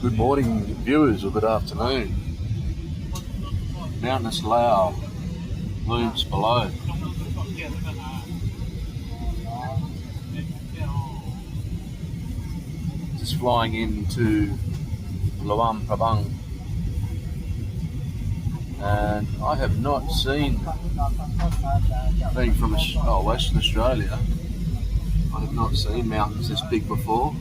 Good morning, viewers, or good afternoon. Mountainous Laos looms below. Just flying into Luang, Prabang, and I have not seen, being from Western Australia, I have not seen mountains this big before.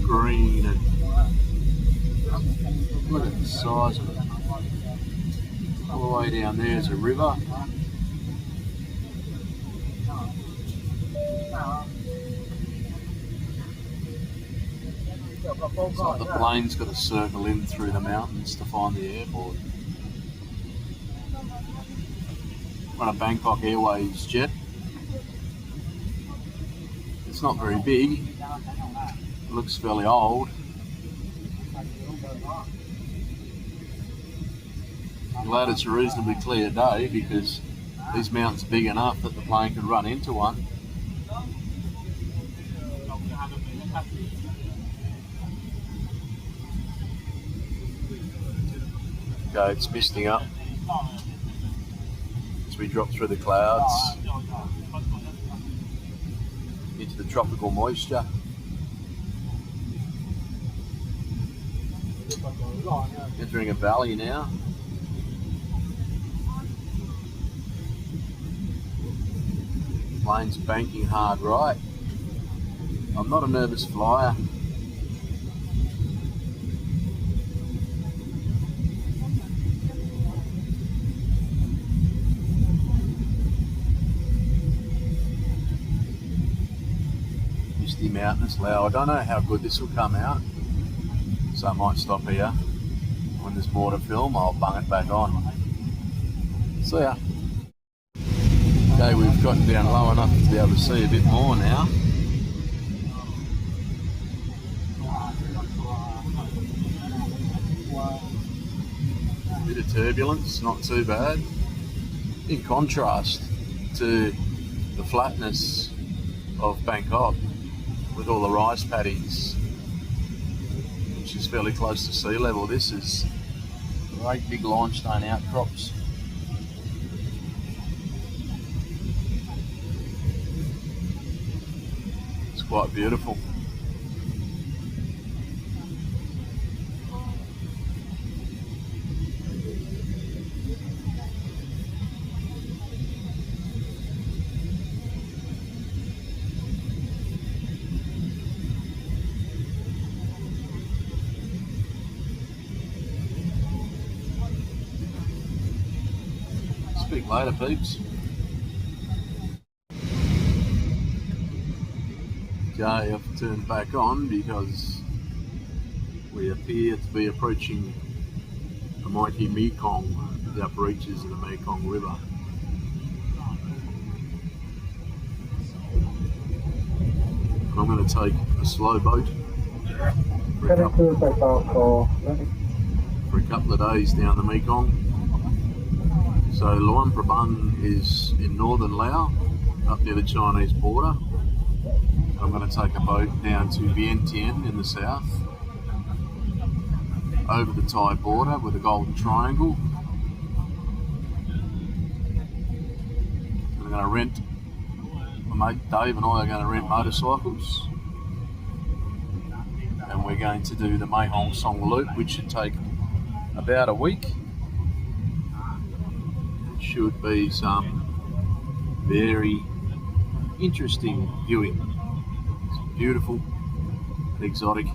Green, and look at the size of it. All the way down there is a river. It's like the plane's got to circle in through the mountains to find the airport. On a Bangkok Airways jet. It's not very big. It looks fairly old. I'm glad it's a reasonably clear day because these mountains are big enough that the plane could run into one. Okay, it's misting up as we drop through the clouds into the tropical moisture. Entering a valley now. Plane's banking hard right. I'm not a nervous flyer. Misty Mountainous Laos. I don't know how good this will come out, so I might stop here. When there's more to film, I'll bung it back on. See ya. Okay, we've gotten down low enough to be able to see a bit more now. Bit of turbulence, not too bad. In contrast to the flatness of Bangkok with all the rice paddies, which is fairly close to sea level. This is great big limestone outcrops. It's quite beautiful. Speak later, peeps. Okay, I've turned back on because we appear to be approaching the mighty Mekong, the upper reaches of the Mekong River. I'm going to take a slow boat for a couple of days down the Mekong. So Luang Prabang is in northern Laos, up near the Chinese border. I'm going to take a boat down to Vientiane in the south, over the Thai border with the Golden Triangle. I'm going to rent, my mate Dave and I are going to rent motorcycles, and we're going to do the Mae Hong Son loop, which should take about a week. Should be some very interesting viewing. It's beautiful and exotic.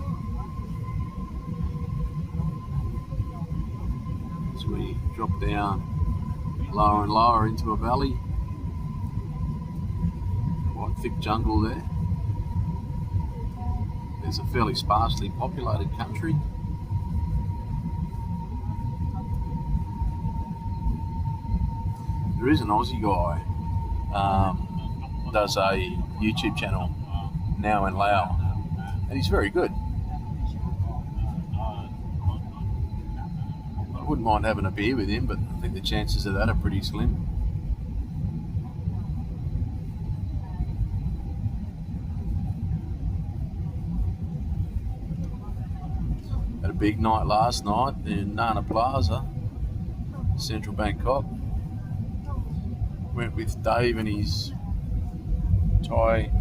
As we drop down lower and lower into a valley, quite thick jungle there. There's a fairly sparsely populated country. There is an Aussie guy does a YouTube channel now in Laos, and he's very good. I wouldn't mind having a beer with him, but I think the chances of that are pretty slim. Had a big night last night in Nana Plaza, central Bangkok. Went with Dave and his Thai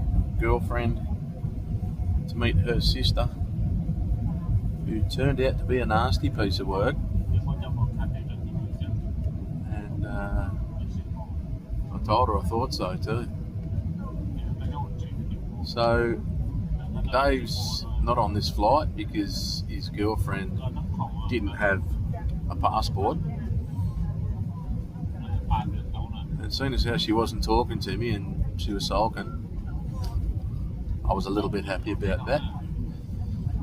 girlfriend to meet her sister, who turned out to be a nasty piece of work. And I told her I thought so too. So Dave's not on this flight because his girlfriend didn't have a passport. And seeing as how she wasn't talking to me and she was sulking, I was a little bit happy about that.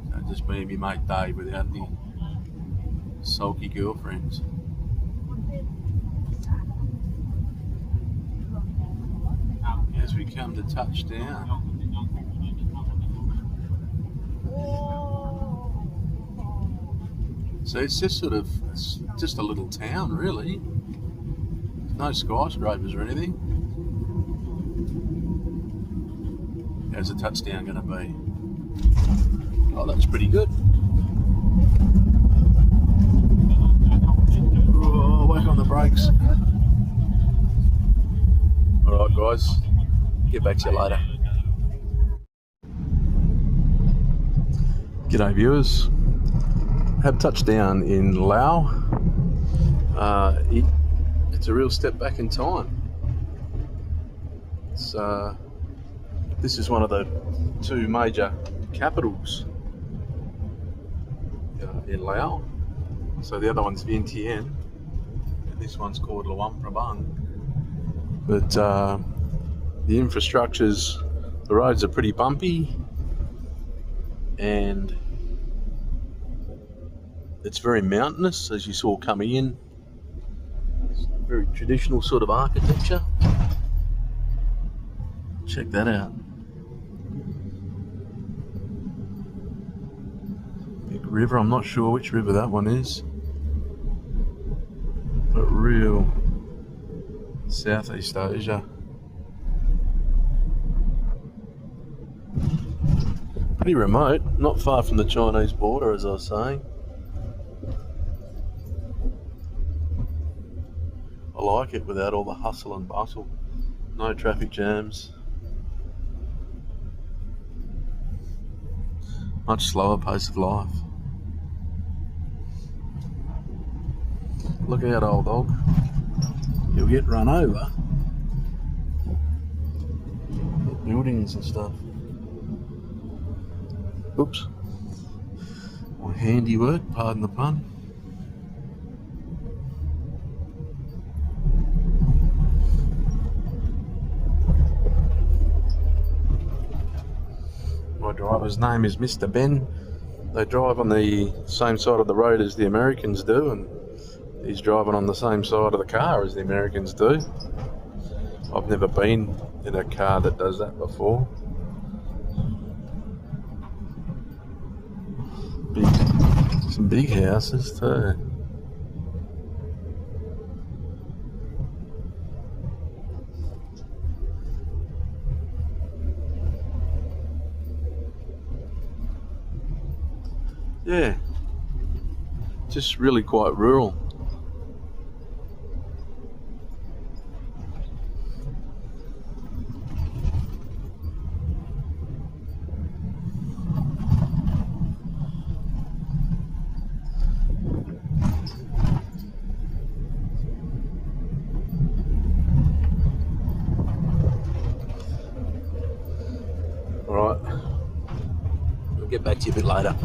So just me and my mate Dave without the sulky girlfriends. As we come to touchdown. So it's just it's just a little town really. There's no skyscrapers or anything. How's the touchdown going to be? Oh, that's pretty good. Oh, whack on the brakes. Alright guys, get back to you later. G'day viewers. Had touchdown in Laos. It's a real step back in time. This is one of the two major capitals in Laos. So the other one's Vientiane, and this one's called Luang, Prabang. But the infrastructure's, the roads are pretty bumpy, and it's very mountainous, as you saw coming in. It's very traditional sort of architecture. Check that out. Big river, I'm not sure which river that one is, but real Southeast Asia. Pretty remote, not far from the Chinese border, as I was saying. I like it without all the hustle and bustle. No traffic jams. Much slower pace of life. Look out, old dog. You'll get run over. Buildings and stuff. Oops. My handiwork, pardon the pun. My driver's name is Mr. Ben. They drive on the same side of the road as the Americans do, and he's driving on the same side of the car as the Americans do. I've never been in a car that does that before. Some big houses too. Yeah, just really quite rural. All right, we'll get back to you a bit later.